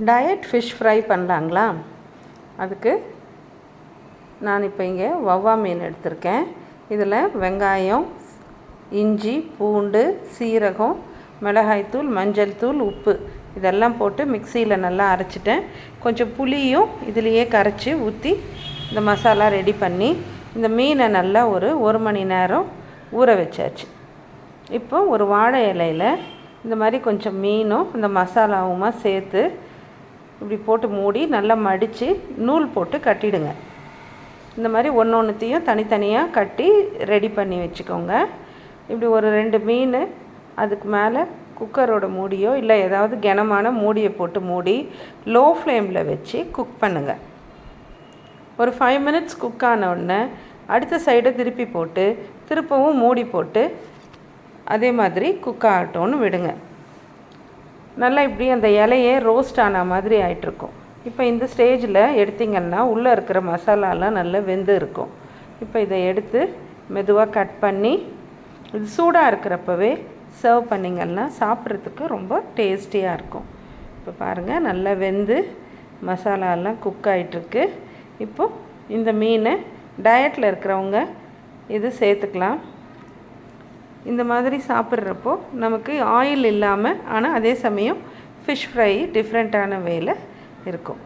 Diet fish fry பண்ணலாங்களா? அதுக்கு நான் இப்போ இங்கே வவ்வா மீன் எடுத்திருக்கேன். இதில் வெங்காயம், இஞ்சி, பூண்டு, சீரகம், மிளகாய்த்தூள், மஞ்சள் தூள், உப்பு இதெல்லாம் போட்டு மிக்சியில் நல்லா அரைச்சிட்டேன். கொஞ்சம் புளியும் இதிலையே கரைச்சி ஊற்றி இந்த மசாலா ரெடி பண்ணி இந்த மீனை நல்லா ஒரு மணி நேரம் ஊற வச்சாச்சு. இப்போ ஒரு வாழை இலையில் இந்த மாதிரி கொஞ்சம் மீனும் இந்த மசாலாவுமா சேர்த்து இப்படி போட்டு மூடி நல்லா மடித்து நூல் போட்டு கட்டிடுங்க. இந்த மாதிரி ஒன்றையும் தனித்தனியாக கட்டி ரெடி பண்ணி வச்சுக்கோங்க. இப்படி ஒரு 2 மீன் அதுக்கு மேலே குக்கரோட மூடியோ இல்லை ஏதாவது கனமான மூடியை போட்டு மூடி லோ ஃப்ளேமில் வச்சு குக் பண்ணுங்கள். ஒரு 5 மினிட்ஸ் குக் ஆன உடனே அடுத்த சைடை திருப்பி போட்டு திருப்பவும் மூடி போட்டு அதே மாதிரி குக் ஆகட்டும்னு விடுங்க. நல்லா இப்படி அந்த இலையே ரோஸ்ட் ஆன மாதிரி ஆகிட்ருக்கும். இப்போ இந்த ஸ்டேஜில் எடுத்திங்கன்னா உள்ளே இருக்கிற மசாலாலாம் நல்லா வெந்து இருக்கும். இப்போ இதை எடுத்து மெதுவாக கட் பண்ணி இது சூடாக இருக்கிறப்பவே சர்வ் பண்ணிங்கன்னா சாப்பிட்றதுக்கு ரொம்ப டேஸ்டியாக இருக்கும். இப்போ பாருங்கள், நல்லா வெந்து மசாலாலாம் குக் ஆகிட்டுருக்கு. இப்போது இந்த மீனை டயட்டில் இருக்கிறவங்க இது சேர்த்துக்கலாம். இந்த மாதிரி சாப்பிட்றப்போ நமக்கு ஆயில் இல்லாமல் ஆனால் அதே சமயம் ஃபிஷ் ஃப்ரை டிஃப்ரெண்ட்டான வேல இருக்கும்.